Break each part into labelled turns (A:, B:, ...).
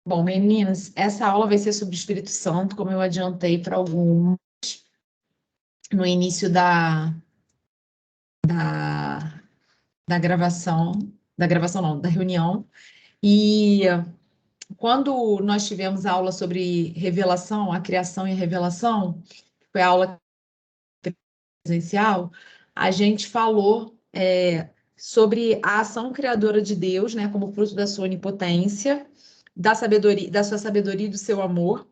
A: Bom, meninas, essa aula vai ser sobre o Espírito Santo, como eu adiantei para algum no início da, da gravação não, da reunião. E quando nós tivemos a aula sobre revelação, a criação e a revelação, foi a aula presencial, a gente falou sobre a ação criadora de Deus, né, como fruto da sua onipotência, da sabedoria, da sua sabedoria e do seu amor.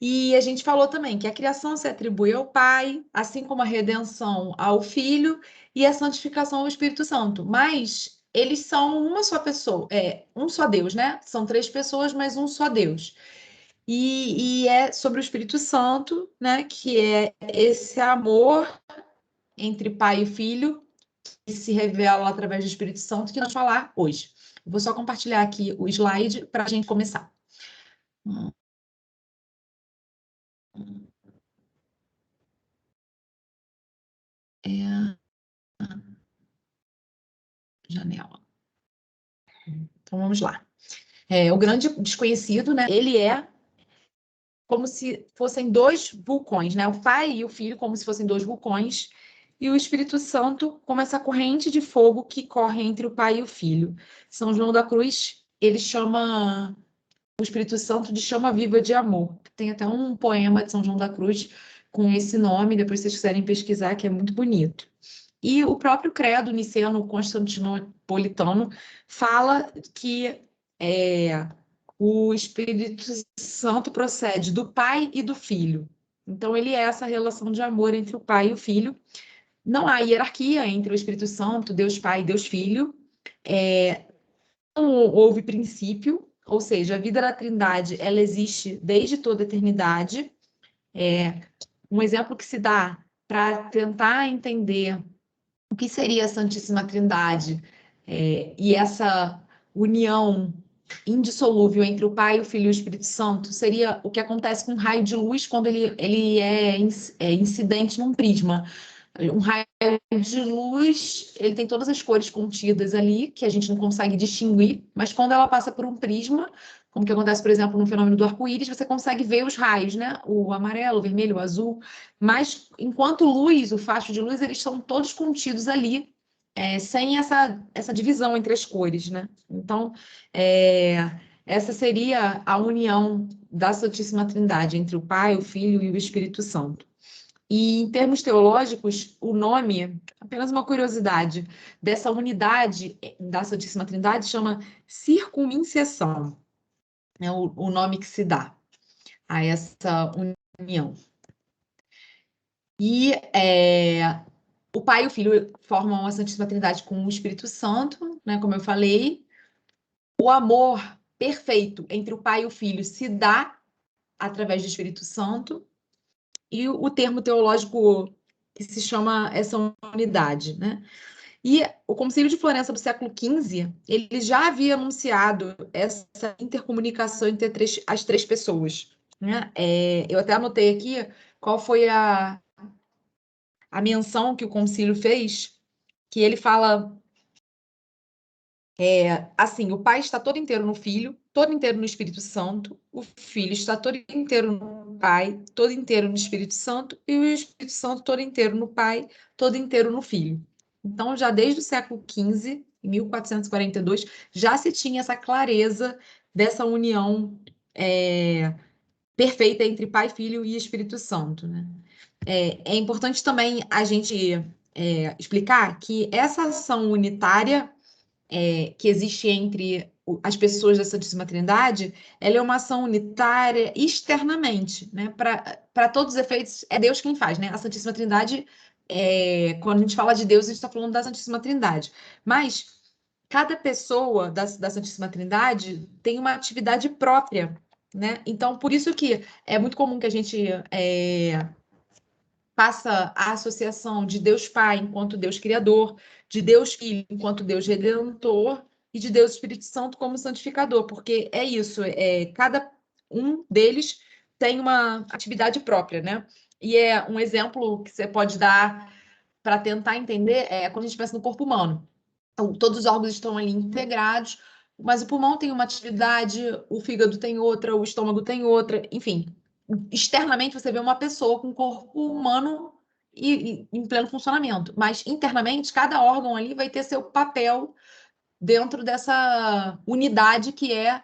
A: E a gente falou também que a criação se atribui ao Pai, assim como a redenção ao Filho e a santificação ao Espírito Santo. Mas eles são uma só pessoa, um só Deus, né? São três pessoas, mas um só Deus. E é sobre o Espírito Santo, né? Que é esse amor entre Pai e Filho que se revela através do Espírito Santo que nós vamos falar hoje. Vou só compartilhar aqui o slide para a gente começar. É a janela. Então vamos lá. O grande desconhecido, né? Ele é como se fossem dois vulcões, né? O Pai e o Filho como se fossem dois vulcões, e o Espírito Santo como essa corrente de fogo que corre entre o Pai e o Filho. São João da Cruz, ele chama o Espírito Santo de chama viva de amor. Tem até um poema de São João da Cruz com esse nome, depois se vocês quiserem pesquisar, que é muito bonito. E o próprio credo niceno-constantinopolitano fala que o Espírito Santo procede do Pai e do Filho. Então, ele é essa relação de amor entre o Pai e o Filho. Não há hierarquia entre o Espírito Santo, Deus Pai e Deus Filho. Não houve princípio, ou seja, a vida da Trindade ela existe desde toda a eternidade. Um exemplo que se dá para tentar entender o que seria a Santíssima Trindade e essa união indissolúvel entre o Pai, o Filho e o Espírito Santo seria o que acontece com um raio de luz quando ele é incidente num prisma. Um raio de luz, ele tem todas as cores contidas ali, que a gente não consegue distinguir, mas quando ela passa por um prisma, como que acontece, por exemplo, no fenômeno do arco-íris, você consegue ver os raios, né? O amarelo, o vermelho, o azul, mas enquanto luz, o facho de luz, eles são todos contidos ali, sem essa divisão entre as cores, né? Então, essa seria a união da Santíssima Trindade entre o Pai, o Filho e o Espírito Santo. E em termos teológicos, o nome, apenas uma curiosidade, dessa unidade da Santíssima Trindade chama circuncisão, é o nome que se dá a essa união. E o Pai e o Filho formam a Santíssima Trindade com o Espírito Santo, né, como eu falei. O amor perfeito entre o Pai e o Filho se dá através do Espírito Santo. E o termo teológico que se chama essa unidade, né? E o Concílio de Florença do século XV, ele já havia anunciado essa intercomunicação entre as três pessoas, né? Eu até anotei aqui qual foi a menção que o concílio fez, que ele fala assim, o Pai está todo inteiro no Filho, todo inteiro no Espírito Santo, o Filho está todo inteiro no Pai, todo inteiro no Espírito Santo, e o Espírito Santo todo inteiro no Pai, todo inteiro no Filho. Então, já desde o século XV, em 1442, já se tinha essa clareza dessa união perfeita entre Pai, Filho e Espírito Santo, né? É importante também a gente explicar que essa ação unitária que existe entre as pessoas da Santíssima Trindade, ela é uma ação unitária externamente, né? Para todos os efeitos, é Deus quem faz, né? A Santíssima Trindade, quando a gente fala de Deus, a gente está falando da Santíssima Trindade. Mas cada pessoa da Santíssima Trindade tem uma atividade própria, né? Então, por isso que é muito comum que a gente faça a associação de Deus Pai enquanto Deus Criador, de Deus Filho enquanto Deus Redentor e de Deus Espírito Santo como santificador, porque é isso, cada um deles tem uma atividade própria, né? E é um exemplo que você pode dar para tentar entender quando a gente pensa no corpo humano. Então, todos os órgãos estão ali integrados, mas o pulmão tem uma atividade, o fígado tem outra, o estômago tem outra, enfim. Externamente você vê uma pessoa com corpo humano e em pleno funcionamento, mas internamente cada órgão ali vai ter seu papel dentro dessa unidade que é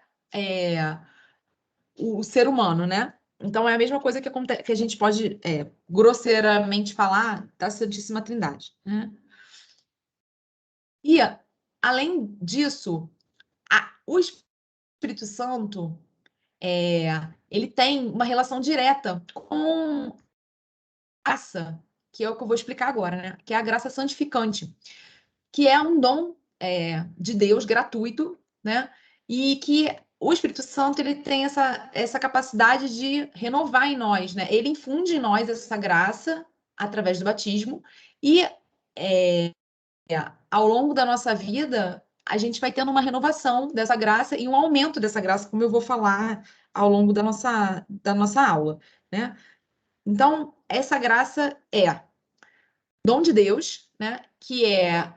A: o ser humano, né? Então é a mesma coisa que, que a gente pode grosseiramente falar da Santíssima Trindade, né? E além disso, o Espírito Santo ele tem uma relação direta com a graça, que é o que eu vou explicar agora, né? Que é a graça santificante, que é um dom de Deus gratuito, né? E que o Espírito Santo ele tem essa capacidade de renovar em nós, né? Ele infunde em nós essa graça através do batismo e ao longo da nossa vida a gente vai tendo uma renovação dessa graça e um aumento dessa graça, como eu vou falar ao longo da nossa aula, né? Então, essa graça é dom de Deus, né? Que é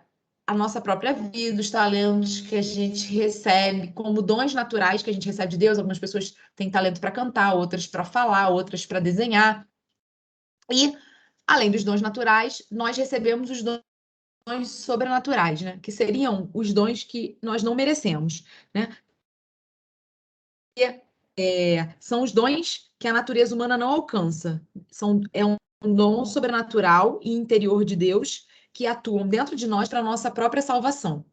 A: a nossa própria vida, os talentos que a gente recebe como dons naturais que a gente recebe de Deus. Algumas pessoas têm talento para cantar, outras para falar, outras para desenhar. E, além dos dons naturais, nós recebemos os dons sobrenaturais, né? Que seriam os dons que nós não merecemos, né? São os dons que a natureza humana não alcança. É um dom sobrenatural e interior de Deus que atuam dentro de nós para a nossa própria salvação.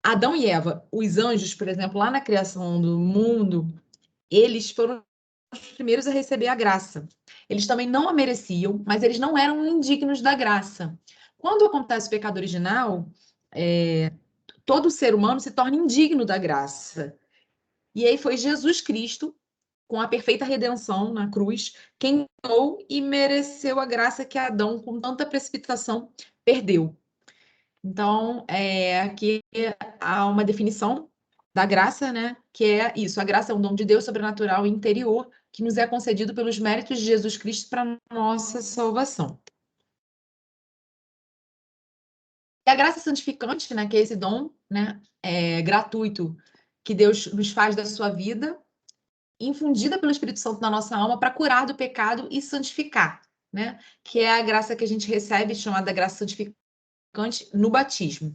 A: Adão e Eva, os anjos, por exemplo, lá na criação do mundo, eles foram os primeiros a receber a graça. Eles também não a mereciam, mas eles não eram indignos da graça. Quando acontece o pecado original, todo ser humano se torna indigno da graça. E aí foi Jesus Cristo, com a perfeita redenção na cruz, quem deu e mereceu a graça que Adão, com tanta precipitação, perdeu. Então, aqui há uma definição da graça, né? Que é isso: a graça é um dom de Deus sobrenatural e interior que nos é concedido pelos méritos de Jesus Cristo para nossa salvação. E a graça santificante, né? Que é esse dom, né? Gratuito que Deus nos faz da sua vida, infundida pelo Espírito Santo na nossa alma para curar do pecado e santificar, né? Que é a graça que a gente recebe, chamada graça santificante, no batismo.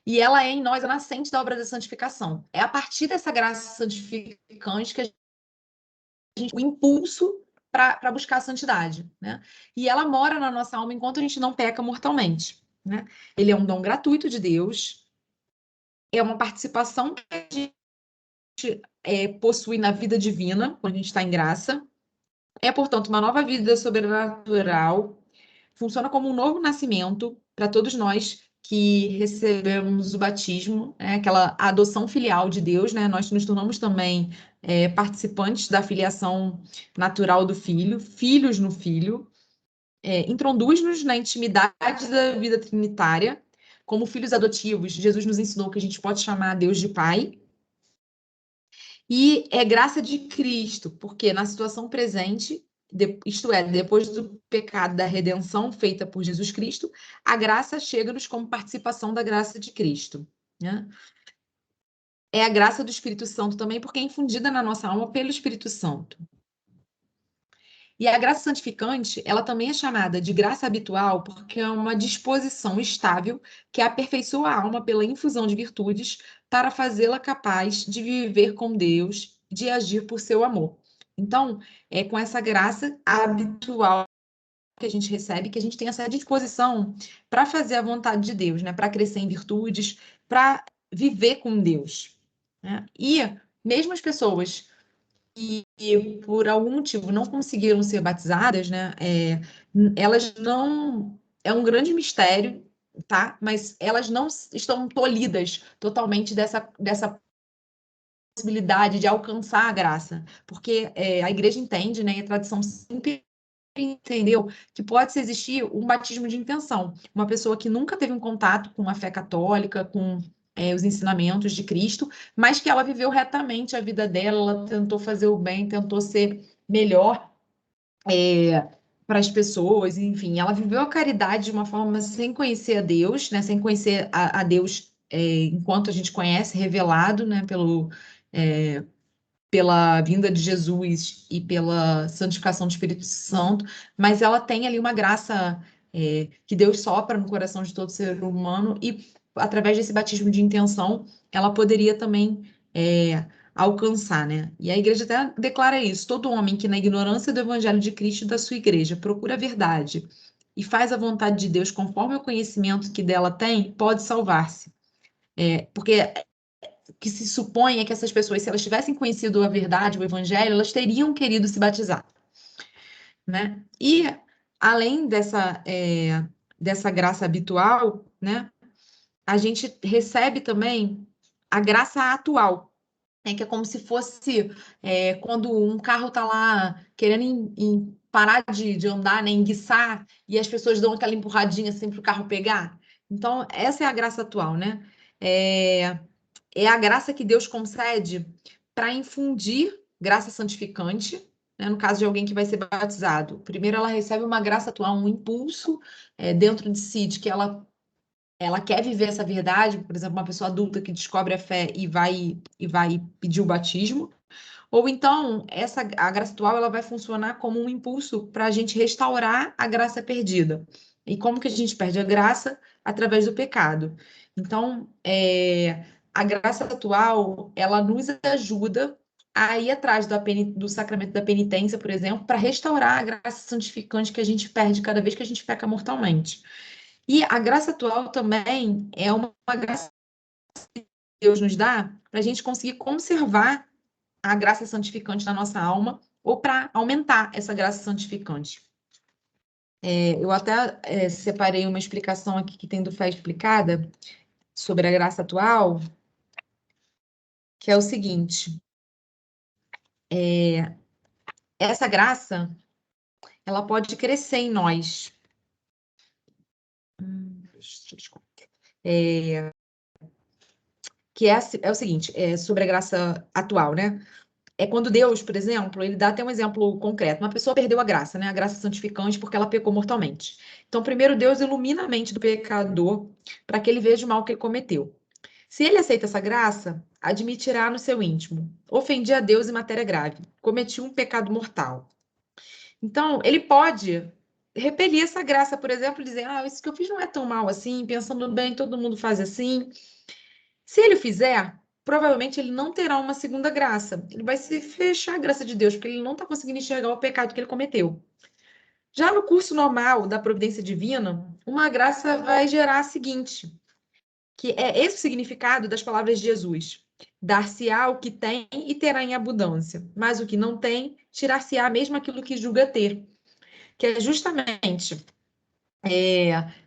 A: E ela é em nós a nascente da obra da santificação. É a partir dessa graça santificante que a gente o impulso para buscar a santidade, né? E ela mora na nossa alma enquanto a gente não peca mortalmente, né? Ele é um dom gratuito de Deus, é uma participação que a gente possui na vida divina, quando a gente está em graça. É, portanto, uma nova vida sobrenatural, funciona como um novo nascimento para todos nós que recebemos o batismo, aquela adoção filial de Deus, né? Nós nos tornamos também participantes da filiação natural do Filho, filhos no Filho, introduz-nos na intimidade da vida trinitária, como filhos adotivos. Jesus nos ensinou que a gente pode chamar a Deus de Pai. E é graça de Cristo, porque na situação presente, isto é, depois do pecado da redenção feita por Jesus Cristo, a graça chega-nos como participação da graça de Cristo, né? É a graça do Espírito Santo também, porque é infundida na nossa alma pelo Espírito Santo. E a graça santificante, ela também é chamada de graça habitual, porque é uma disposição estável que aperfeiçoa a alma pela infusão de virtudes para fazê-la capaz de viver com Deus, de agir por seu amor. Então, é com essa graça habitual que a gente recebe, que a gente tem essa disposição para fazer a vontade de Deus, né? Para crescer em virtudes, para viver com Deus, né? E mesmo as pessoas que por algum motivo não conseguiram ser batizadas, né? Elas não. É um grande mistério, tá? Mas elas não estão tolhidas totalmente dessa possibilidade de alcançar a graça, porque a igreja entende, né? E a tradição sempre entendeu que pode existir um batismo de intenção. Uma pessoa que nunca teve um contato com a fé católica, com os ensinamentos de Cristo, mas que ela viveu retamente a vida dela, ela tentou fazer o bem, tentou ser melhor para as pessoas, enfim, ela viveu a caridade de uma forma sem conhecer a Deus, né, sem conhecer a Deus enquanto a gente conhece, revelado, né, pela vinda de Jesus e pela santificação do Espírito Santo, mas ela tem ali uma graça que Deus sopra no coração de todo ser humano e, através desse batismo de intenção, ela poderia também alcançar, né? E a igreja até declara isso: todo homem que, na ignorância do evangelho de Cristo e da sua igreja, procura a verdade e faz a vontade de Deus conforme o conhecimento que dela tem, pode salvar-se. Porque o que se supõe é que essas pessoas, se elas tivessem conhecido a verdade, o evangelho, elas teriam querido se batizar, né? E além dessa graça habitual, né, a gente recebe também a graça atual, né, que é como se fosse quando um carro está lá querendo parar de andar, né, enguiçar, e as pessoas dão aquela empurradinha assim para o carro pegar. Então, essa é a graça atual, né? É a graça que Deus concede para infundir graça santificante, né, no caso de alguém que vai ser batizado. Primeiro, ela recebe uma graça atual, um impulso dentro de si, de que ela quer viver essa verdade, por exemplo, uma pessoa adulta que descobre a fé e vai pedir o batismo. Ou então, a graça atual ela vai funcionar como um impulso para a gente restaurar a graça perdida. E como que a gente perde a graça? Através do pecado. Então, a graça atual, ela nos ajuda a ir atrás do sacramento da penitência, por exemplo, para restaurar a graça santificante que a gente perde cada vez que a gente peca mortalmente. E a graça atual também é uma graça que Deus nos dá para a gente conseguir conservar a graça santificante na nossa alma ou para aumentar essa graça santificante. Eu até separei uma explicação aqui que tem do Fé Explicada sobre a graça atual, que é o seguinte: essa graça ela pode crescer em nós. Que é o seguinte, sobre a graça atual, né? É quando Deus, por exemplo, ele dá até um exemplo concreto. Uma pessoa perdeu a graça, né? A graça santificante porque ela pecou mortalmente. Então, primeiro Deus ilumina a mente do pecador para que ele veja o mal que ele cometeu. Se ele aceita essa graça, admitirá no seu íntimo: ofendi a Deus em matéria grave, cometi um pecado mortal. Então, ele pode repelir essa graça, por exemplo, e dizer: isso que eu fiz não é tão mal assim, pensando bem, todo mundo faz assim. Se ele fizer, provavelmente ele não terá uma segunda graça. Ele vai se fechar a graça de Deus, porque ele não está conseguindo enxergar o pecado que ele cometeu. Já no curso normal da providência divina, uma graça vai gerar a seguinte, que é esse o significado das palavras de Jesus: dar-se-á o que tem e terá em abundância, mas o que não tem, tirar-se-á mesmo aquilo que julga ter. Que é justamente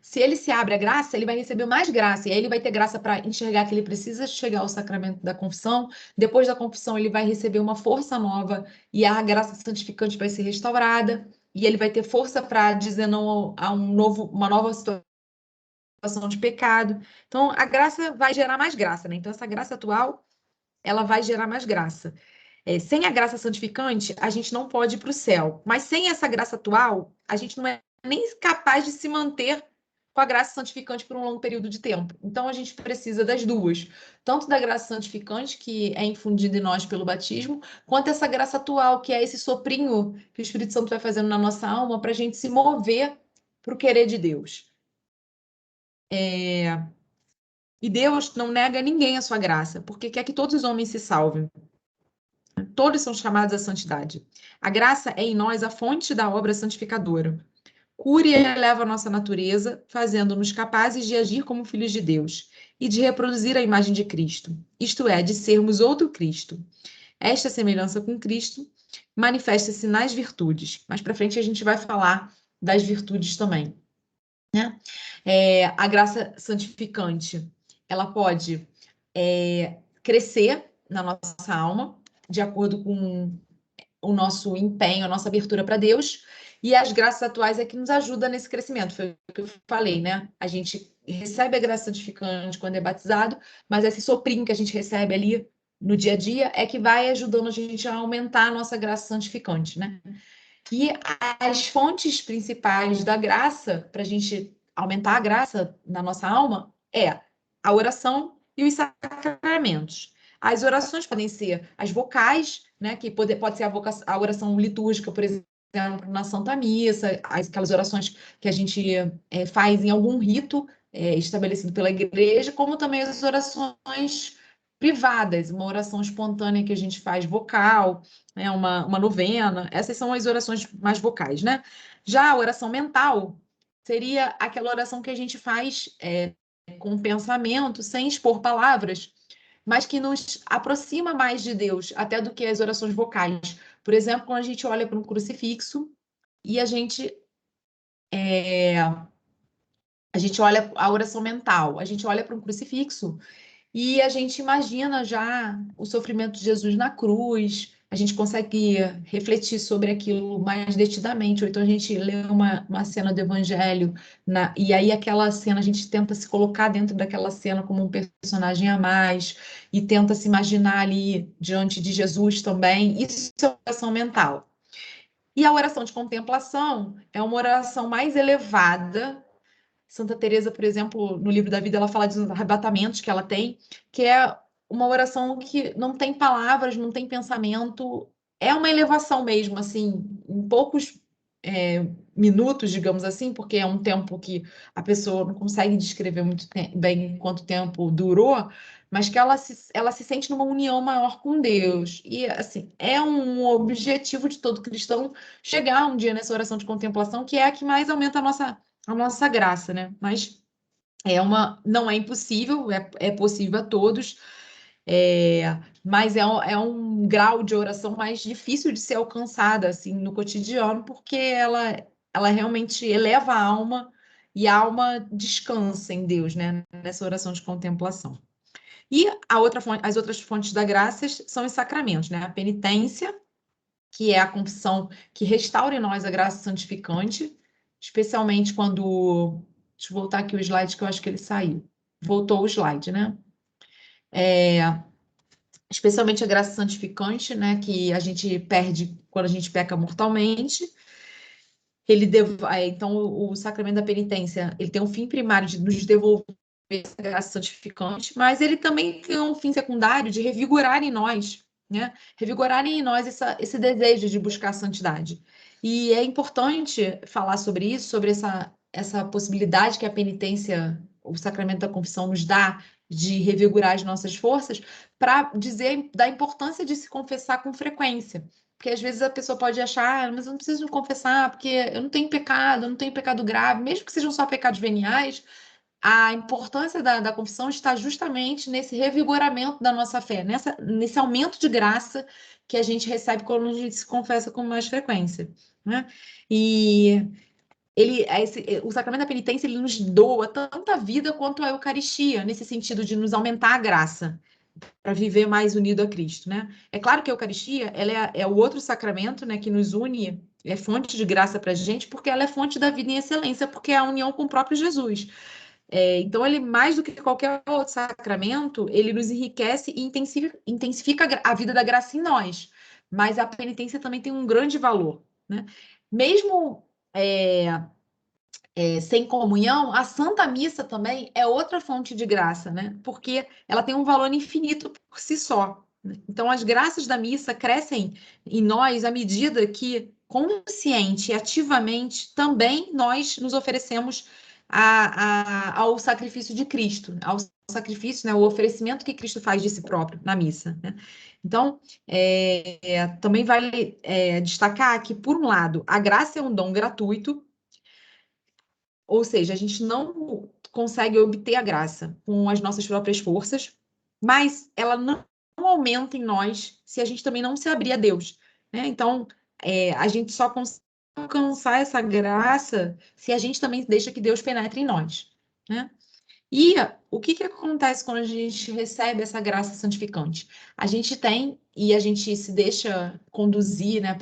A: se ele se abre à graça, ele vai receber mais graça, e aí ele vai ter graça para enxergar que ele precisa chegar ao sacramento da confissão. Depois da confissão, ele vai receber uma força nova, e a graça santificante vai ser restaurada, e ele vai ter força para dizer não a uma nova situação de pecado. Então, a graça vai gerar mais graça, né? Então, essa graça atual, ela vai gerar mais graça. Sem a graça santificante, a gente não pode ir para o céu. Mas sem essa graça atual, a gente não é nem capaz de se manter com a graça santificante por um longo período de tempo. Então, a gente precisa das duas. Tanto da graça santificante, que é infundida em nós pelo batismo, quanto essa graça atual, que é esse soprinho que o Espírito Santo vai fazendo na nossa alma para a gente se mover para o querer de Deus. E Deus não nega a ninguém a sua graça, porque quer que todos os homens se salvem. Todos são chamados à santidade. A graça é em nós a fonte da obra santificadora. Cura e eleva a nossa natureza, fazendo-nos capazes de agir como filhos de Deus e de reproduzir a imagem de Cristo, isto é, de sermos outro Cristo. Esta semelhança com Cristo manifesta-se nas virtudes. Mais para frente a gente vai falar das virtudes também, né? A graça santificante, ela pode crescer na nossa alma, de acordo com o nosso empenho, a nossa abertura para Deus, e as graças atuais é que nos ajuda nesse crescimento. Foi o que eu falei, né? A gente recebe a graça santificante quando é batizado, mas esse soprinho que a gente recebe ali no dia a dia é que vai ajudando a gente a aumentar a nossa graça santificante, né? E as fontes principais da graça, para a gente aumentar a graça na nossa alma, a oração e os sacramentos. As orações podem ser as vocais, né, que pode ser a oração litúrgica, por exemplo, na Santa Missa, aquelas orações que a gente faz em algum rito estabelecido pela igreja, como também as orações privadas, uma oração espontânea que a gente faz vocal, né, uma novena. Essas são as orações mais vocais, né? Já a oração mental seria aquela oração que a gente faz com pensamento, sem expor palavras, mas que nos aproxima mais de Deus, até do que as orações vocais. Por exemplo, quando a gente olha para um crucifixo e a gente olha a oração mental, a gente olha para um crucifixo e a gente imagina já o sofrimento de Jesus na cruz, a gente consegue refletir sobre aquilo mais detidamente, ou então a gente lê uma cena do Evangelho, e aí aquela cena, a gente tenta se colocar dentro daquela cena como um personagem a mais, e tenta se imaginar ali diante de Jesus também. Isso é oração mental. E a oração de contemplação é uma oração mais elevada. Santa Teresa, por exemplo, no livro da vida, ela fala dos arrebatamentos que ela tem, que é uma oração que não tem palavras, não tem pensamento, é uma elevação mesmo, assim, em poucos minutos, digamos assim, porque é um tempo que a pessoa não consegue descrever muito bem quanto tempo durou, mas que ela se sente numa união maior com Deus. E, assim, é um objetivo de todo cristão chegar um dia nessa oração de contemplação, que é a que mais aumenta a nossa graça, né? Mas não é impossível, é possível a todos, mas é um grau de oração mais difícil de ser alcançada, assim, no cotidiano, porque ela realmente eleva a alma e a alma descansa em Deus, né? Nessa oração de contemplação. E as outras fontes da graça são os sacramentos, né? A penitência, que é a confissão que restaura em nós a graça santificante, especialmente quando. Deixa eu voltar aqui o slide, que eu acho que ele saiu. Voltou o slide, né? Especialmente a graça santificante, né? Que a gente perde quando a gente peca mortalmente. Então, o sacramento da penitência, ele tem um fim primário de nos devolver essa graça santificante, mas ele também tem um fim secundário de revigorar em nós, né? Revigorar em nós esse desejo de buscar a santidade. E é importante falar sobre isso, sobre essa possibilidade que a penitência, o sacramento da confissão nos dá de revigorar as nossas forças, para dizer da importância de se confessar com frequência. Porque às vezes a pessoa pode achar, mas eu não preciso me confessar, porque eu não tenho pecado, eu não tenho pecado grave, mesmo que sejam só pecados veniais, a importância da confissão está justamente nesse revigoramento da nossa fé, nesse aumento de graça que a gente recebe quando a gente se confessa com mais frequência, né? E o sacramento da penitência, ele nos doa tanta vida quanto a Eucaristia, nesse sentido de nos aumentar a graça para viver mais unido a Cristo, né? É claro que a Eucaristia, ela é o outro sacramento, né, que nos une, é fonte de graça para a gente, porque ela é fonte da vida em excelência, porque é a união com o próprio Jesus. Então, ele, mais do que qualquer outro sacramento, ele nos enriquece e intensifica a vida da graça em nós. Mas a penitência também tem um grande valor, né? Mesmo sem comunhão, a Santa Missa também é outra fonte de graça, né? Porque ela tem um valor infinito por si só, né? Então, as graças da missa crescem em nós à medida que, consciente e ativamente, também nós nos oferecemos ao sacrifício de Cristo, ao sacrifício, né? O oferecimento que Cristo faz de si próprio na missa, né? Então, também vale destacar que, por um lado, a graça é um dom gratuito, ou seja, a gente não consegue obter a graça com as nossas próprias forças, mas ela não aumenta em nós se a gente também não se abrir a Deus, né? Então, a gente só consegue alcançar essa graça se a gente também deixa que Deus penetre em nós, né? E o que acontece quando a gente recebe essa graça santificante? A gente tem, e a gente se deixa conduzir, né,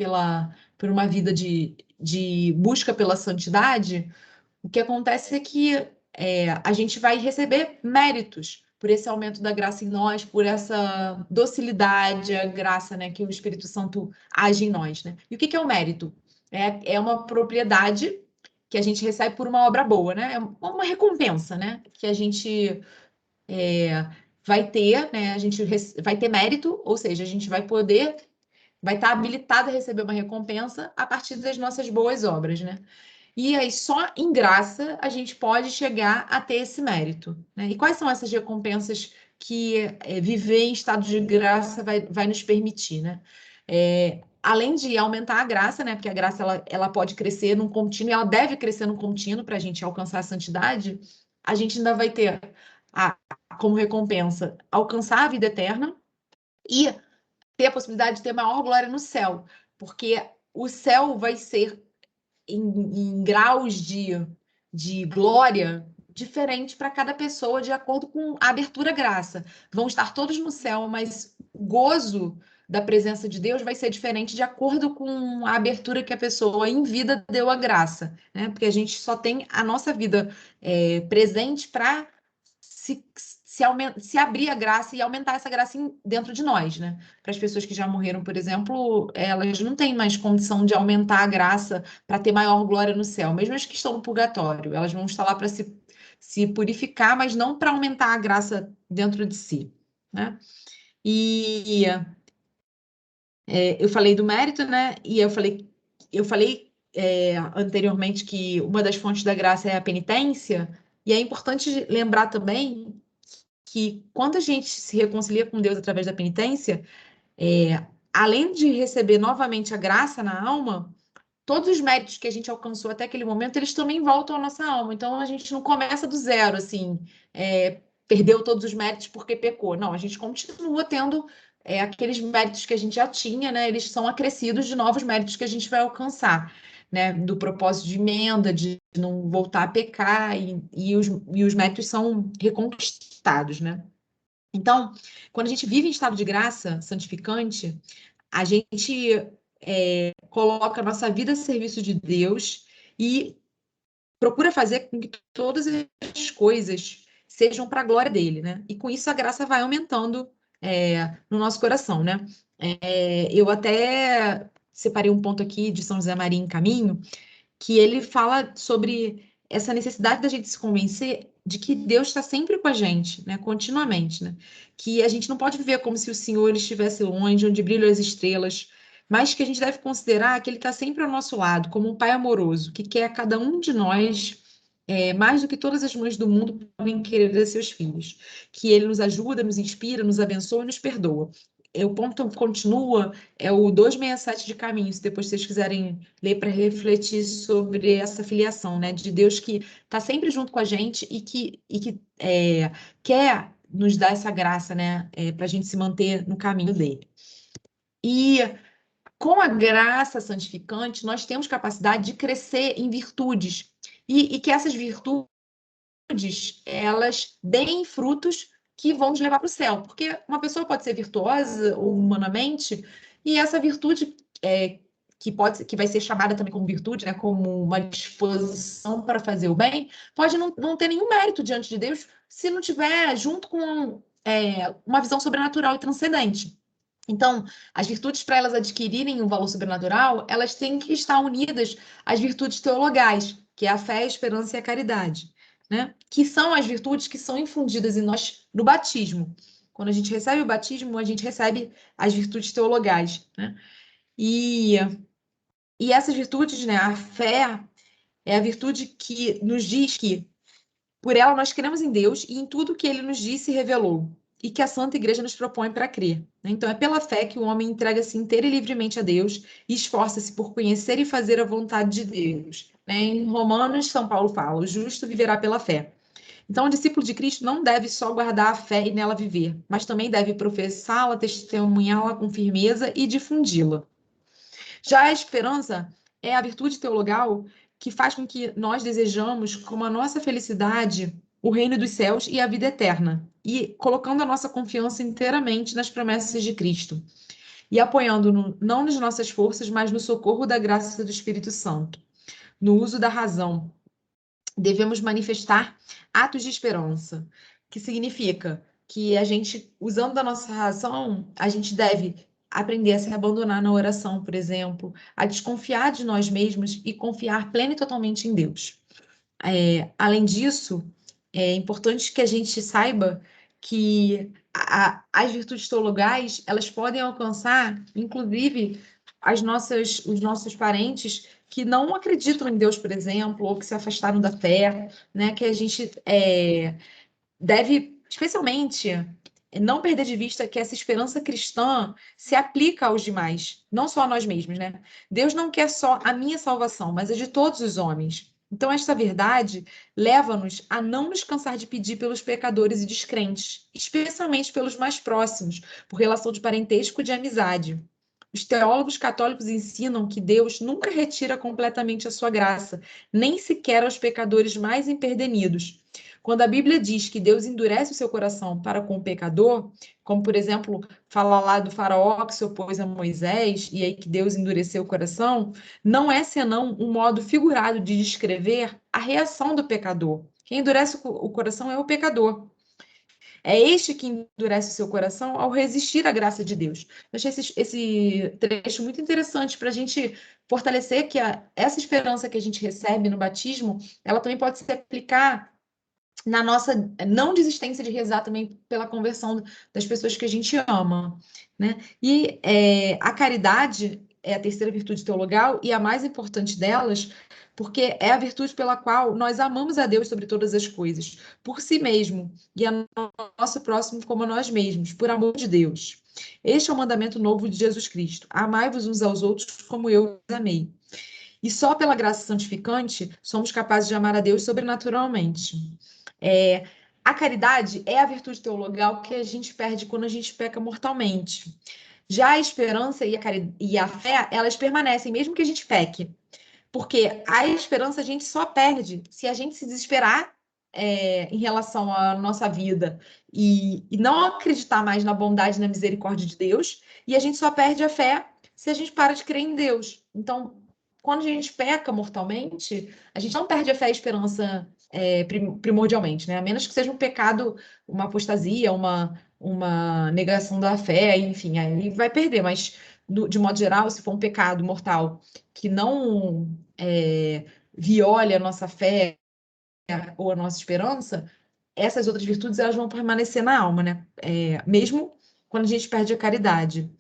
A: por uma vida de busca pela santidade. O que acontece é que a gente vai receber méritos por esse aumento da graça em nós, por essa docilidade, a graça, né, que o Espírito Santo age em nós, né? E o que é o mérito? É uma propriedade que a gente recebe por uma obra boa, né? É uma recompensa, né? Que a gente vai ter, né, a gente vai ter mérito, ou seja, a gente vai estar habilitado a receber uma recompensa a partir das nossas boas obras, né? E aí, só em graça, a gente pode chegar a ter esse mérito, né? E quais são essas recompensas que viver em estado de graça vai nos permitir, né? Além de aumentar a graça, né? Porque a graça ela pode crescer num contínuo, e ela deve crescer num contínuo para a gente alcançar a santidade, a gente ainda vai ter a, como recompensa alcançar a vida eterna e ter a possibilidade de ter maior glória no céu, porque o céu vai ser em graus de glória diferente para cada pessoa, de acordo com a abertura à graça. Vão estar todos no céu, mas o gozo da presença de Deus vai ser diferente de acordo com a abertura que a pessoa em vida deu à graça, né? Porque a gente só tem a nossa vida presente para se abrir a graça e aumentar essa graça dentro de nós, né? Para as pessoas que já morreram, por exemplo, elas não têm mais condição de aumentar a graça para ter maior glória no céu, mesmo as que estão no purgatório, elas vão estar lá para se purificar, mas não para aumentar a graça dentro de si, né? E eu falei do mérito, né? E eu falei anteriormente que uma das fontes da graça é a penitência, e é importante lembrar também que quando a gente se reconcilia com Deus através da penitência, além de receber novamente a graça na alma, todos os méritos que a gente alcançou até aquele momento, eles também voltam à nossa alma. Então, a gente não começa do zero, assim, perdeu todos os méritos porque pecou. Não, a gente continua tendo aqueles méritos que a gente já tinha, né? Eles são acrescidos de novos méritos que a gente vai alcançar, né? Do propósito de emenda, de não voltar a pecar, e os méritos são reconquistados, né? Então, quando a gente vive em estado de graça santificante, a gente coloca a nossa vida a serviço de Deus e procura fazer com que todas as coisas sejam para a glória dele, né? E com isso a graça vai aumentando no nosso coração, né? Eu até separei um ponto aqui de São José Maria em Caminho, que ele fala sobre essa necessidade da gente se convencer de que Deus está sempre com a gente, né? Continuamente, né? Que a gente não pode viver como se o Senhor estivesse longe, onde brilham as estrelas, mas que a gente deve considerar que Ele está sempre ao nosso lado, como um Pai amoroso, que quer a cada um de nós mais do que todas as mães do mundo podem querer a seus filhos. Que Ele nos ajuda, nos inspira, nos abençoa e nos perdoa. O ponto continua, é o 267 de Caminho, se depois vocês quiserem ler para refletir sobre essa filiação, né? De Deus que está sempre junto com a gente e que quer nos dar essa graça, né? Para a gente se manter no caminho dele. E com a graça santificante, nós temos capacidade de crescer em virtudes e que essas virtudes elas deem frutos que vão nos levar para o céu. Porque uma pessoa pode ser virtuosa humanamente e essa virtude que vai ser chamada também como virtude, né, como uma disposição para fazer o bem, pode não ter nenhum mérito diante de Deus se não tiver junto com uma visão sobrenatural e transcendente. Então, as virtudes, para elas adquirirem um valor sobrenatural, elas têm que estar unidas às virtudes teologais, que é a fé, a esperança e a caridade, né? Que são as virtudes que são infundidas em nós no batismo. Quando a gente recebe o batismo, a gente recebe as virtudes teologais, né? E essas virtudes, né? A fé é a virtude que nos diz que por ela nós cremos em Deus e em tudo que ele nos disse e revelou, e que a Santa Igreja nos propõe para crer, né? Então é pela fé que o homem entrega-se inteiro e livremente a Deus e esforça-se por conhecer e fazer a vontade de Deus, né? Em Romanos, São Paulo fala: o justo viverá pela fé. Então, o discípulo de Cristo não deve só guardar a fé e nela viver, mas também deve professá-la, testemunhá-la com firmeza e difundi-la. Já a esperança é a virtude teologal que faz com que nós desejamos, como a nossa felicidade, o reino dos céus e a vida eterna, e colocando a nossa confiança inteiramente nas promessas de Cristo, e apoiando não nas nossas forças, mas no socorro da graça do Espírito Santo, no uso da razão. Devemos manifestar atos de esperança, que significa que a gente, usando a nossa razão, a gente deve aprender a se abandonar na oração, por exemplo, a desconfiar de nós mesmos e confiar plena e totalmente em Deus. Além disso, é importante que a gente saiba que as virtudes teologais, elas podem alcançar, inclusive, os nossos parentes que não acreditam em Deus, por exemplo, ou que se afastaram da fé, né? Que a gente deve, especialmente, não perder de vista que essa esperança cristã se aplica aos demais, não só a nós mesmos, né? Deus não quer só a minha salvação, mas a de todos os homens. Então, esta verdade leva-nos a não nos cansar de pedir pelos pecadores e descrentes, especialmente pelos mais próximos, por relação de parentesco e de amizade. Os teólogos católicos ensinam que Deus nunca retira completamente a sua graça, nem sequer aos pecadores mais empedernidos. Quando a Bíblia diz que Deus endurece o seu coração para com o pecador, como, por exemplo, fala lá do faraó que se opôs a Moisés, e aí que Deus endureceu o coração, não é senão um modo figurado de descrever a reação do pecador. Quem endurece o coração é o pecador. É este que endurece o seu coração ao resistir à graça de Deus. Eu achei esse trecho muito interessante para a gente fortalecer que essa esperança que a gente recebe no batismo, ela também pode se aplicar na nossa não desistência de rezar também pela conversão das pessoas que a gente ama, né? E a caridade é a terceira virtude teologal e a mais importante delas, porque é a virtude pela qual nós amamos a Deus sobre todas as coisas, por si mesmo, e a nosso próximo como a nós mesmos, por amor de Deus. Este é o mandamento novo de Jesus Cristo. Amai-vos uns aos outros como eu os amei. E só pela graça santificante somos capazes de amar a Deus sobrenaturalmente. A caridade é a virtude teologal que a gente perde quando a gente peca mortalmente. Já a esperança e a fé, elas permanecem, mesmo que a gente peque. Porque a esperança a gente só perde se a gente se desesperar em relação à nossa vida e não acreditar mais na bondade e na misericórdia de Deus. E a gente só perde a fé se a gente para de crer em Deus. Então, quando a gente peca mortalmente, a gente não perde a fé e a esperança primordialmente, né? A menos que seja um pecado, uma apostasia, uma negação da fé, enfim, aí vai perder. Mas, de modo geral, se for um pecado mortal que não viole a nossa fé ou a nossa esperança, essas outras virtudes elas vão permanecer na alma, né? Mesmo quando a gente perde a caridade.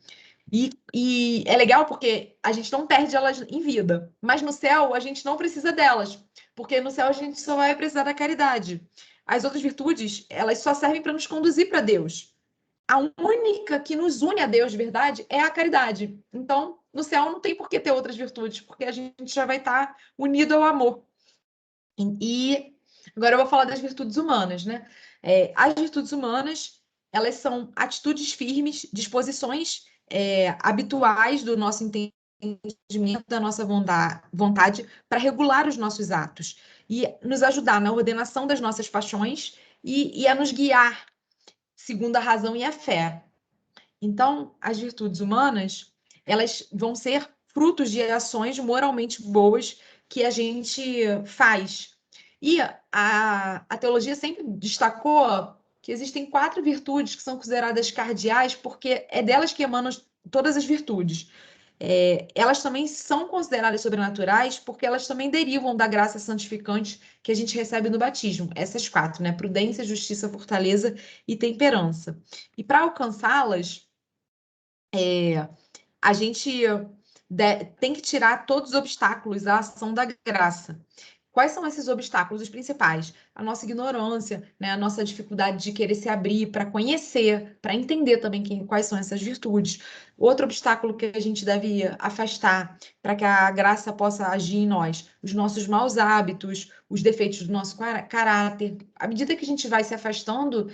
A: E é legal porque a gente não perde elas em vida, mas no céu a gente não precisa delas, porque no céu a gente só vai precisar da caridade. As outras virtudes, elas só servem para nos conduzir para Deus. A única que nos une a Deus de verdade é a caridade. Então, no céu não tem por que ter outras virtudes, porque a gente já vai estar unido ao amor. E agora eu vou falar das virtudes humanas, né? As virtudes humanas, elas são atitudes firmes, disposições habituais do nosso entendimento, da nossa vontade para regular os nossos atos e nos ajudar na ordenação das nossas paixões e a nos guiar segundo a razão e a fé. Então, as virtudes humanas, elas vão ser frutos de ações moralmente boas que a gente faz. E a teologia sempre destacou que existem 4 virtudes que são consideradas cardeais, porque é delas que emanam todas as virtudes. Elas também são consideradas sobrenaturais, porque elas também derivam da graça santificante que a gente recebe no batismo. Essas 4, né? Prudência, justiça, fortaleza e temperança. E para alcançá-las, a gente tem que tirar todos os obstáculos à ação da graça. Quais são esses obstáculos? Os principais? A nossa ignorância, né? A nossa dificuldade de querer se abrir para conhecer, para entender também quais são essas virtudes. Outro obstáculo que a gente deve afastar para que a graça possa agir em nós, os nossos maus hábitos, os defeitos do nosso caráter. À medida que a gente vai se afastando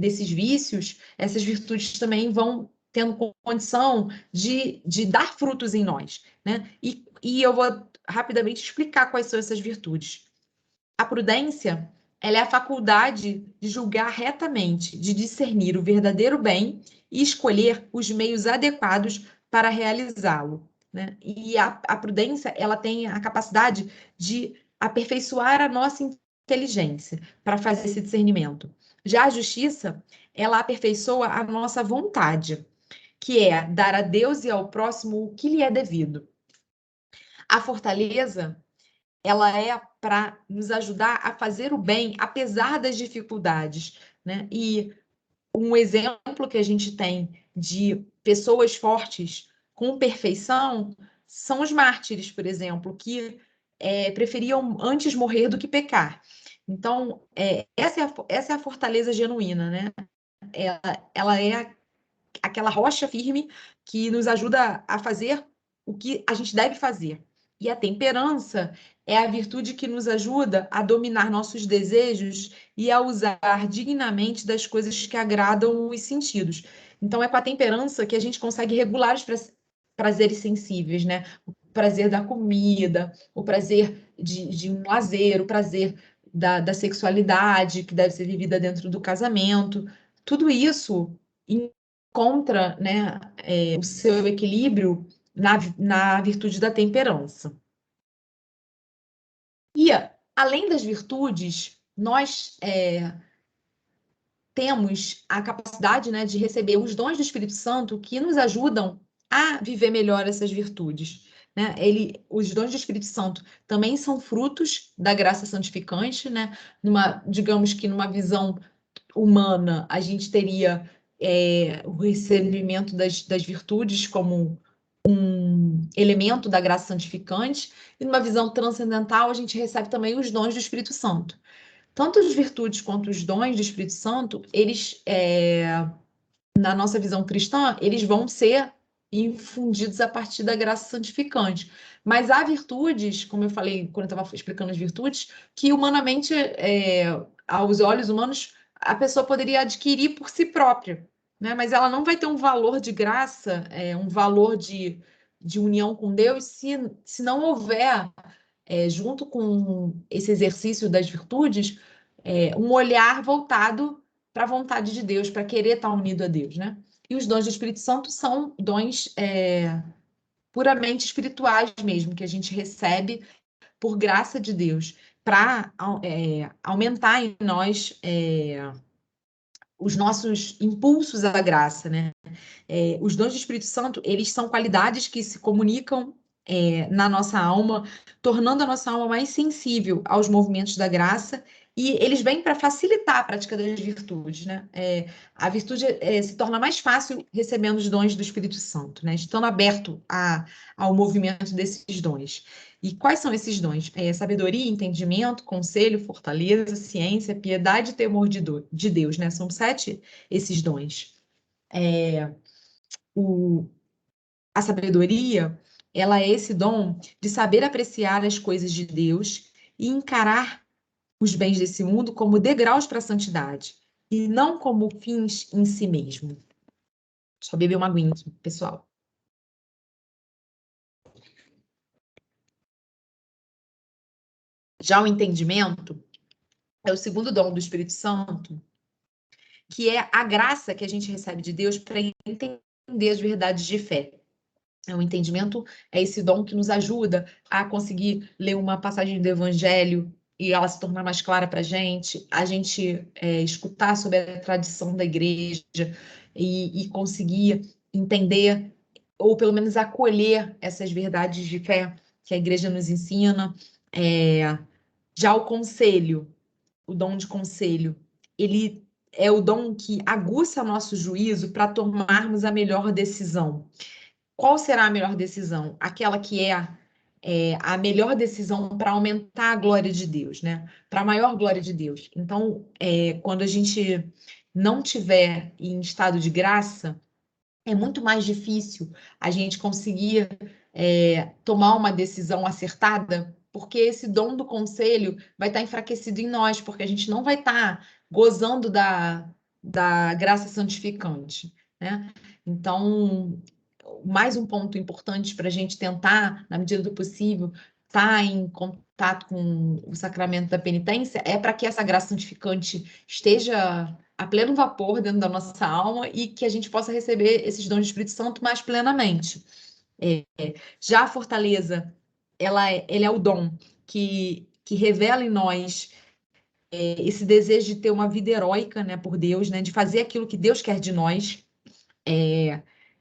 A: desses vícios, essas virtudes também vão tendo condição de dar frutos em nós, né? E eu vou rapidamente explicar quais são essas virtudes. A prudência, ela é a faculdade de julgar retamente, de discernir o verdadeiro bem e escolher os meios adequados para realizá-lo, né? E a prudência, ela tem a capacidade de aperfeiçoar a nossa inteligência para fazer esse discernimento. Já a justiça, ela aperfeiçoa a nossa vontade, que é dar a Deus e ao próximo o que lhe é devido. A fortaleza, ela é para nos ajudar a fazer o bem, apesar das dificuldades, né? E um exemplo que a gente tem de pessoas fortes com perfeição são os mártires, por exemplo, que preferiam antes morrer do que pecar. Então, essa é a fortaleza genuína, né? Ela é aquela rocha firme que nos ajuda a fazer o que a gente deve fazer. E a temperança é a virtude que nos ajuda a dominar nossos desejos e a usar dignamente das coisas que agradam os sentidos. Então, é com a temperança que a gente consegue regular os prazeres sensíveis, né? O prazer da comida, o prazer de um lazer, o prazer da sexualidade, que deve ser vivida dentro do casamento. Tudo isso encontra, né, o seu equilíbrio na virtude da temperança. E, além das virtudes, nós temos a capacidade, né, de receber os dons do Espírito Santo que nos ajudam a viver melhor essas virtudes. Né? Os dons do Espírito Santo também são frutos da graça santificante, né? Digamos que numa visão humana, a gente teria o recebimento das virtudes como um elemento da graça santificante, e numa visão transcendental, a gente recebe também os dons do Espírito Santo. Tanto as virtudes quanto os dons do Espírito Santo, eles, na nossa visão cristã, eles vão ser infundidos a partir da graça santificante. Mas há virtudes, como eu falei quando eu estava explicando as virtudes, que humanamente, aos olhos humanos, a pessoa poderia adquirir por si própria, né? Mas ela não vai ter um valor de graça, um valor de união com Deus, se não houver, junto com esse exercício das virtudes, um olhar voltado para a vontade de Deus, para querer estar unido a Deus, né? E os dons do Espírito Santo são dons puramente espirituais mesmo, que a gente recebe por graça de Deus, para aumentar em nós os nossos impulsos à graça, né? Os dons do Espírito Santo, eles são qualidades que se comunicam na nossa alma, tornando a nossa alma mais sensível aos movimentos da graça, e eles vêm para facilitar a prática das virtudes, né? A virtude se torna mais fácil recebendo os dons do Espírito Santo, né? Estando aberto ao movimento desses dons. E quais são esses dons? Sabedoria, entendimento, conselho, fortaleza, ciência, piedade e temor de Deus, né? São 7 esses dons. A sabedoria, ela é esse dom de saber apreciar as coisas de Deus e encarar os bens desse mundo como degraus para a santidade e não como fins em si mesmo. Só beber uma aguinha aqui, pessoal. Já o entendimento é o segundo dom do Espírito Santo, que é a graça que a gente recebe de Deus para entender as verdades de fé. O entendimento é esse dom que nos ajuda a conseguir ler uma passagem do Evangelho e ela se tornar mais clara para a gente escutar sobre a tradição da igreja e conseguir entender, ou pelo menos acolher essas verdades de fé que a igreja nos ensina. Já o conselho, o dom de conselho, ele é o dom que aguça nosso juízo para tomarmos a melhor decisão. Qual será a melhor decisão? Aquela que é a melhor decisão para aumentar a glória de Deus, né? Para a maior glória de Deus. Então, quando a gente não tiver em estado de graça, é muito mais difícil a gente conseguir tomar uma decisão acertada, porque esse dom do conselho vai estar enfraquecido em nós, porque a gente não vai estar gozando da graça santificante, né? Então, mais um ponto importante para a gente tentar, na medida do possível, estar em contato com o sacramento da penitência, é para que essa graça santificante esteja a pleno vapor dentro da nossa alma e que a gente possa receber esses dons do Espírito Santo mais plenamente. Já a fortaleza, ele é o dom que revela em nós esse desejo de ter uma vida heróica, né, por Deus, né, de fazer aquilo que Deus quer de nós,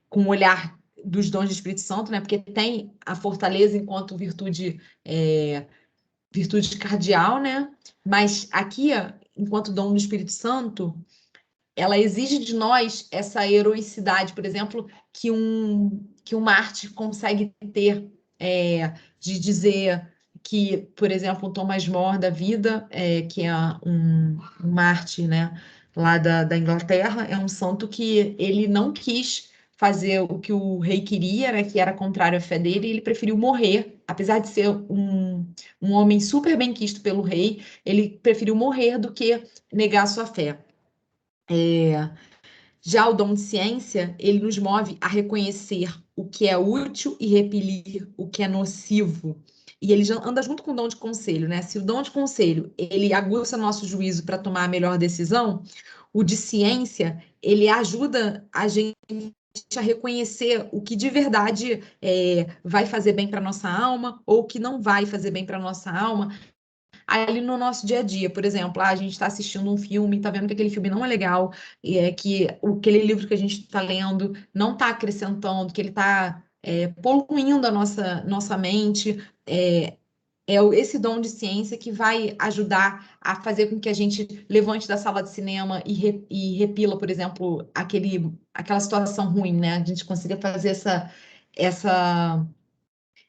A: com o olhar dos dons do Espírito Santo, né, porque tem a fortaleza enquanto virtude cardial, né, mas aqui, enquanto dom do Espírito Santo, ela exige de nós essa heroicidade, por exemplo, que um Marte consegue ter, de dizer que, por exemplo, o Thomas More da vida, que é um Marte, né, lá da Inglaterra, é um santo que ele não quis fazer o que o rei queria, né, que era contrário à fé dele, e ele preferiu morrer, apesar de ser um homem super bem quisto pelo rei, ele preferiu morrer do que negar sua fé. Já o dom de ciência, ele nos move a reconhecer o que é útil e repelir o que é nocivo. E ele já anda junto com o dom de conselho, né? Se o dom de conselho, ele aguça nosso juízo para tomar a melhor decisão, o de ciência, ele ajuda a gente a reconhecer o que de verdade vai fazer bem para nossa alma ou o que não vai fazer bem para nossa alma ali no nosso dia a dia. Por exemplo, a gente está assistindo um filme, está vendo que aquele filme não é legal, e que aquele livro que a gente está lendo não está acrescentando, que ele está poluindo a nossa mente. Esse dom de ciência que vai ajudar a fazer com que a gente levante da sala de cinema e repila, por exemplo, aquela situação ruim, né? A gente consiga fazer essa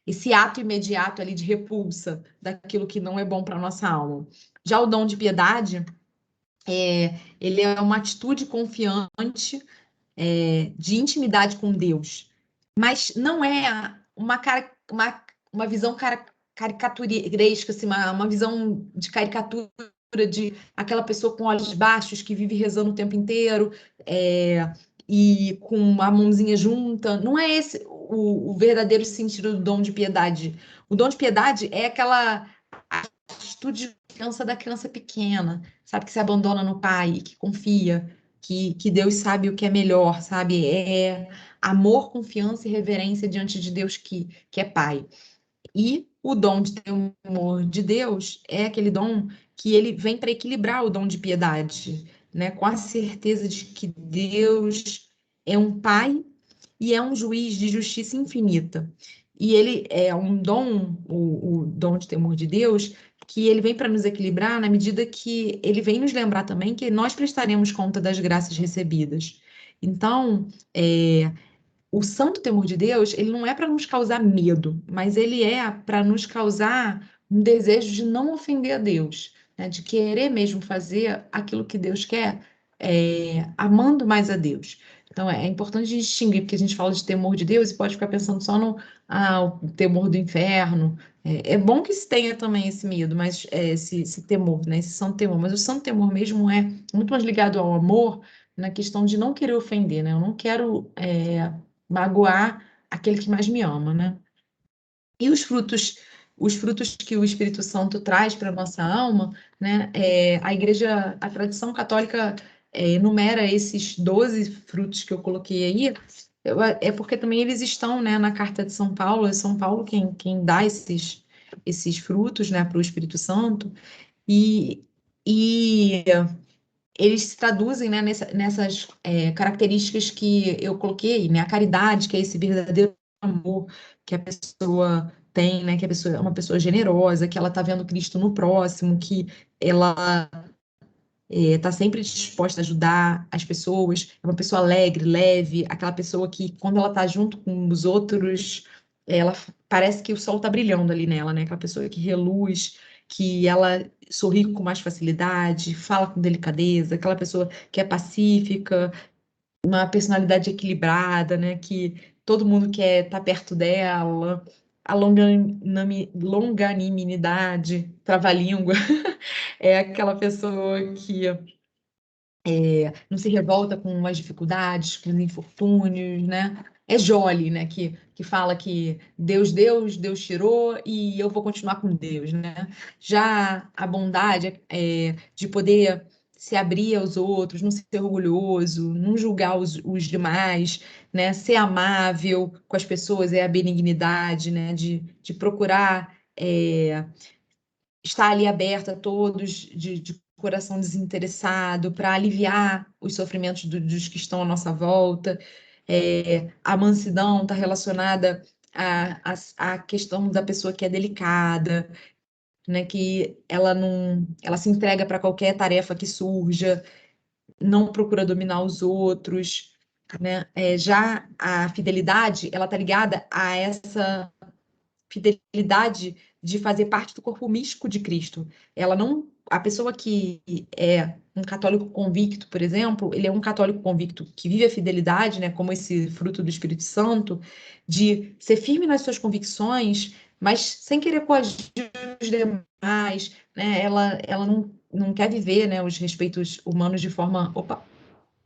A: esse ato imediato ali de repulsa daquilo que não é bom para a nossa alma. Já o dom de piedade, ele é uma atitude confiante, de intimidade com Deus, mas não é uma visão caricaturesca, assim, uma visão de caricatura de aquela pessoa com olhos baixos que vive rezando o tempo inteiro, e com a mãozinha junta. Não é esse o verdadeiro sentido do dom de piedade. O dom de piedade é aquela atitude de criança da criança pequena, sabe, que se abandona no pai, que confia, que Deus sabe o que é melhor, sabe? É amor, confiança e reverência diante de Deus que é pai. E o dom de temor de Deus é aquele dom que ele vem para equilibrar o dom de piedade, né? Com a certeza de que Deus é um pai e é um juiz de justiça infinita. E ele é um dom, o dom de temor de Deus, que ele vem para nos equilibrar na medida que ele vem nos lembrar também que nós prestaremos conta das graças recebidas. Então, o santo temor de Deus, ele não é para nos causar medo, mas ele é para nos causar um desejo de não ofender a Deus, né? De querer mesmo fazer aquilo que Deus quer, amando mais a Deus. Então, é importante distinguir, porque a gente fala de temor de Deus e pode ficar pensando só no o temor do inferno. É bom que se tenha também esse medo, mas esse temor, né? Esse santo temor. Mas o santo temor mesmo é muito mais ligado ao amor, na questão de não querer ofender, né? Eu não quero magoar aquele que mais me ama, né? E os frutos que o Espírito Santo traz para a nossa alma, né? A tradição católica enumera esses 12 frutos que eu coloquei aí, é porque também eles estão, né, na Carta de São Paulo, é São Paulo quem dá esses frutos, né, para o Espírito Santo, e, e eles se traduzem, né, nessas características que eu coloquei, né? A caridade, que é esse verdadeiro amor que a pessoa tem, né? Que a pessoa é uma pessoa generosa, que ela está vendo Cristo no próximo, que ela está sempre disposta a ajudar as pessoas, é uma pessoa alegre, leve, aquela pessoa que, quando ela está junto com os outros, ela parece que o sol está brilhando ali nela, né? Aquela pessoa que reluz, que ela sorri com mais facilidade, fala com delicadeza, aquela pessoa que é pacífica, uma personalidade equilibrada, né? Que todo mundo quer estar perto dela, a longanimidade, trava-língua, é aquela pessoa que não se revolta com as dificuldades, com os infortúnios, né? É Jolie, né? Que fala que Deus tirou e eu vou continuar com Deus, né? Já a bondade de poder se abrir aos outros, não ser orgulhoso, não julgar os demais, né? Ser amável com as pessoas, é a benignidade, né? De procurar estar ali aberta a todos, de coração desinteressado, para aliviar os sofrimentos dos que estão à nossa volta. A mansidão está relacionada à questão da pessoa que é delicada, né, que ela não, ela se entrega para qualquer tarefa que surja. não procura dominar os outros, né? Já a fidelidade, ela tá ligada a essa fidelidade de fazer parte do corpo místico de Cristo. Ela não, a pessoa que é um católico convicto, por exemplo, ele é um católico convicto que vive a fidelidade, né, como esse fruto do Espírito Santo, de ser firme nas suas convicções, mas sem querer coagir os demais, né? Ela não quer viver, né, os respeitos humanos de forma. Opa,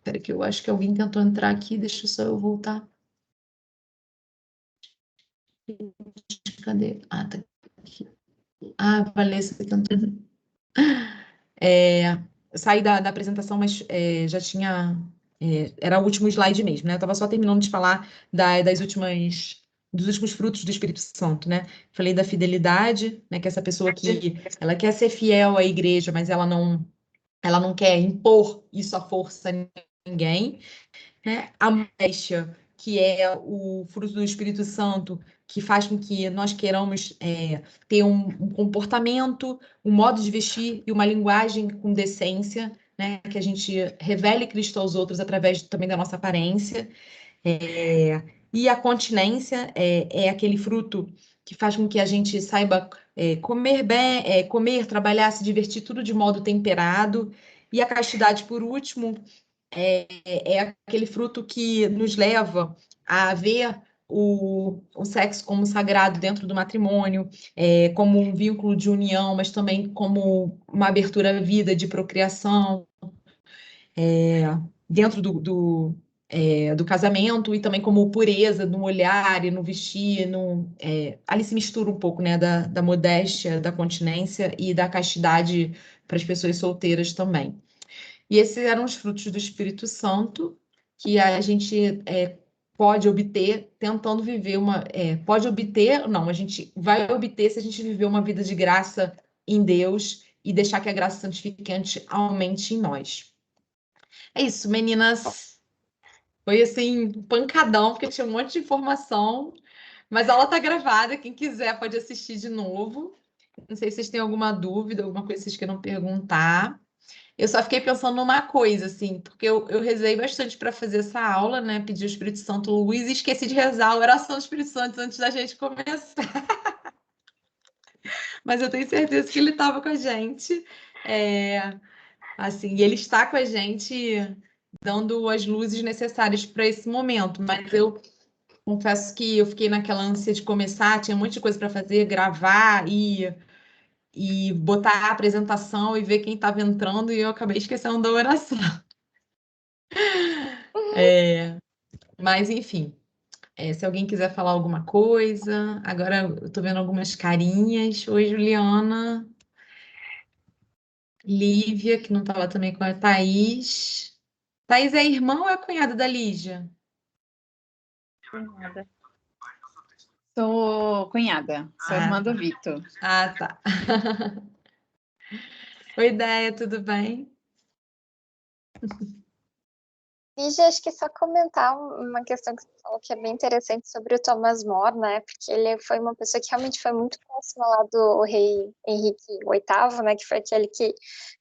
A: peraí, que eu acho que alguém tentou entrar aqui, deixa só eu voltar. Cadê? Ah, tá aqui. Ah, Valessa tentou. Eu saí da apresentação, mas já tinha. Era o último slide mesmo, né? Eu estava só terminando de falar dos últimos frutos do Espírito Santo, né? Falei da fidelidade, né? Que é essa pessoa que ela quer ser fiel à igreja, mas ela não quer impor isso à força a ninguém, né? A modéstia, que é o fruto do Espírito Santo, que faz com que nós queiramos ter um comportamento, um modo de vestir e uma linguagem com decência, né? Que a gente revele Cristo aos outros através também da nossa aparência. E a continência é aquele fruto que faz com que a gente saiba comer bem, comer, trabalhar, se divertir, tudo de modo temperado. E a castidade, por último, é aquele fruto que nos leva a ver o sexo como sagrado dentro do matrimônio, como um vínculo de união, mas também como uma abertura à vida de procriação, dentro do casamento, e também como pureza no olhar e no vestir. Ali se mistura um pouco, né, da modéstia, da continência e da castidade para as pessoas solteiras também. E esses eram os frutos do Espírito Santo que a gente pode obter tentando viver pode obter, não, a gente vai obter se a gente viver uma vida de graça em Deus e deixar que a graça santificante aumente em nós. É isso, meninas. Foi assim, um pancadão, porque tinha um monte de informação, mas a aula tá gravada, quem quiser pode assistir de novo. Não sei se vocês têm alguma dúvida, alguma coisa que vocês queiram perguntar. Eu só fiquei pensando numa coisa, assim, porque eu rezei bastante para fazer essa aula, né? Pedi o Espírito Santo Luiz e esqueci de rezar a oração do Espírito Santo antes da gente começar. Mas eu tenho certeza que ele estava com a gente. Assim, e ele está com a gente dando as luzes necessárias para esse momento. Mas eu confesso que eu fiquei naquela ânsia de começar, tinha um monte de coisa para fazer, gravar e botar a apresentação e ver quem estava entrando, e eu acabei esquecendo da oração. Mas, enfim, se alguém quiser falar alguma coisa. Agora eu tô vendo algumas carinhas. Oi, Juliana. Lívia, que não estava também com a Thaís. Thaís é irmã ou é cunhada da Lígia?
B: Cunhada. Sou cunhada, sou irmã do Vitor.
A: Ah, tá. Oi, Ideia, tudo bem?
C: Lígia, acho que só comentar uma questão que você falou que é bem interessante sobre o Thomas More, né? Porque ele foi uma pessoa que realmente foi muito próxima lá do rei Henrique VIII, né? Que foi aquele que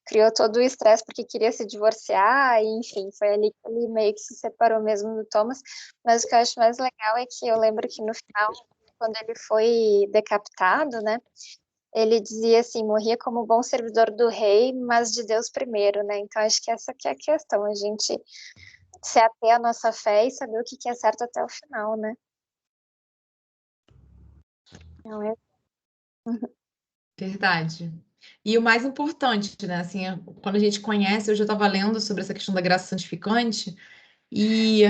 C: criou todo o estresse porque queria se divorciar, e enfim, foi ali que ele meio que se separou mesmo do Thomas. Mas o que eu acho mais legal é que eu lembro que no final, quando ele foi decapitado, né? Ele dizia assim, morria como bom servidor do rei, mas de Deus primeiro, né? Então acho que essa que é a questão, a gente se ater à nossa fé e saber o que é certo até o final, né? Não é?
A: Verdade. E o mais importante, né? Assim, quando a gente conhece, eu já estava lendo sobre essa questão da graça santificante, e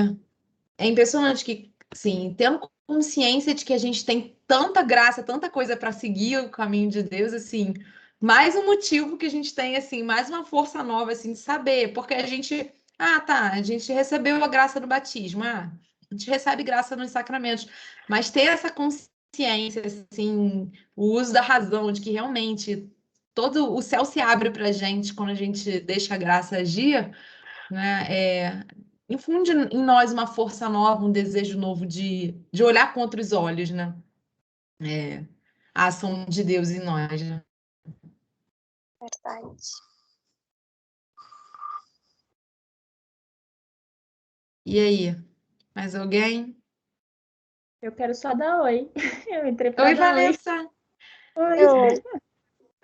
A: é impressionante que, assim, tendo consciência de que a gente tem tanta graça, tanta coisa para seguir o caminho de Deus, assim, mais um motivo que a gente tem, assim, mais uma força nova, assim, de saber, porque a gente recebeu a graça do batismo, a gente recebe graça nos sacramentos, mas ter essa consciência, assim, o uso da razão, de que realmente todo o céu se abre para a gente quando a gente deixa a graça agir, né? Infunde em nós uma força nova, um desejo novo de olhar com outros olhos, né? A ação de Deus em nós, né?
C: Verdade.
A: E aí? Mais alguém?
D: Eu quero só dar oi. Eu entrei pra
A: Oi,
D: dar
A: Vanessa!
D: oi.
C: Eu,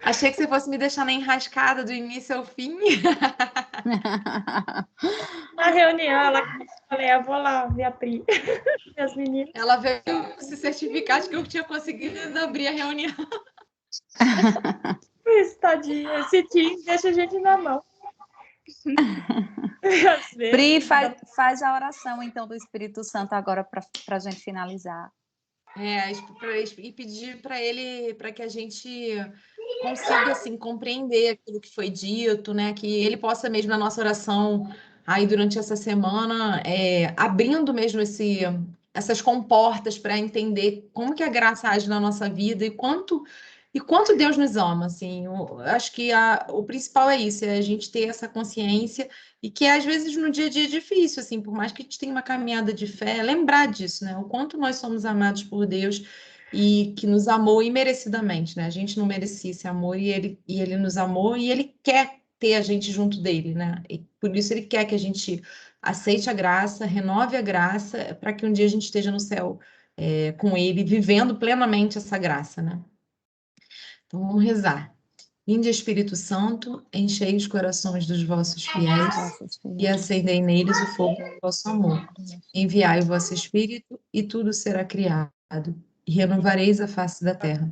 A: Achei que você fosse me deixar na enrascada do início ao fim.
D: Na reunião, ela falei, eu vou lá ver a Pri e as meninas.
A: Ela veio se certificar de que eu tinha conseguido abrir a reunião.
D: Isso, tadinha. Esse time deixa a gente na mão. Às vezes,
B: Pri, faz a oração, então, do Espírito Santo agora para a gente finalizar.
A: E pedir para ele, para que a gente consiga assim compreender aquilo que foi dito, né? Que ele possa mesmo na nossa oração aí durante essa semana, abrindo mesmo essas comportas para entender como que a graça age na nossa vida e quanto Deus nos ama, assim. Eu acho que o principal é isso, é a gente ter essa consciência e que às vezes no dia a dia é difícil, assim, por mais que a gente tenha uma caminhada de fé, lembrar disso, né? O quanto nós somos amados por Deus e que nos amou imerecidamente, né? A gente não merecia esse amor e ele nos amou e ele quer ter a gente junto dele, né? E por isso ele quer que a gente aceite a graça, renove a graça, para que um dia a gente esteja no céu, com ele, vivendo plenamente essa graça, né? Então vamos rezar. Vinde, Espírito Santo, enchei os corações dos vossos fiéis e acendei neles o fogo do vosso amor. Enviai o vosso Espírito e tudo será criado, e renovareis a face da terra.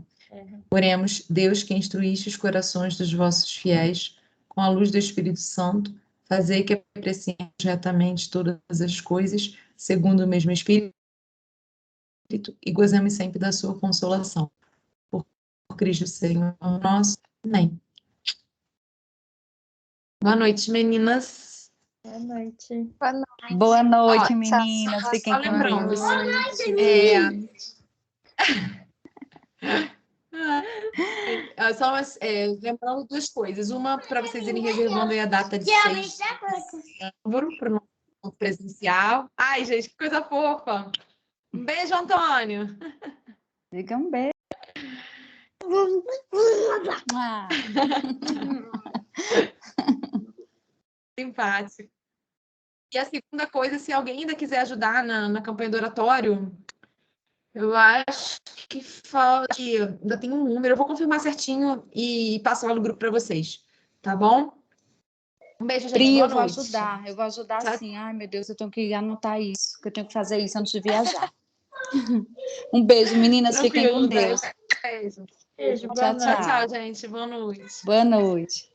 A: Oremos, Deus, que instruíste os corações dos vossos fiéis com a luz do Espírito Santo, fazei que apreciemos retamente todas as coisas, segundo o mesmo Espírito, e gozemos sempre da sua consolação. Por Cristo Senhor nosso. Amém. Boa noite, meninas.
D: boa noite.
C: boa noite.
B: Boa noite,
A: Ó,
B: meninas.
C: tchau.
B: Fiquem
A: Só
B: com
A: lembrando,
B: Deus.
A: lembrando duas coisas. Uma, para vocês irem reservando aí a data de 6 de novembro para o nosso presencial. Ai, gente, que coisa fofa. Um beijo, Antônio.
B: Diga um beijo. Ah.
A: Simpático. E a segunda coisa, se alguém ainda quiser ajudar na campanha do oratório, eu acho que falta. Ainda tem um número, eu vou confirmar certinho e passo lá no grupo para vocês. Tá bom? Um beijo, gente.
B: Pri,
A: Boa
B: eu vou
A: noite.
B: ajudar. Eu vou ajudar
A: Tchau.
B: sim. Ai, meu Deus, eu tenho que anotar isso, que eu tenho que fazer isso antes de viajar. Um beijo, meninas. Fiquem com
A: Tranquilo,
B: Deus.
A: beijo.
D: Beijo,
B: Tchau,
D: boa
A: Tchau,
D: noite.
A: tchau, gente. Boa noite.
B: Boa noite.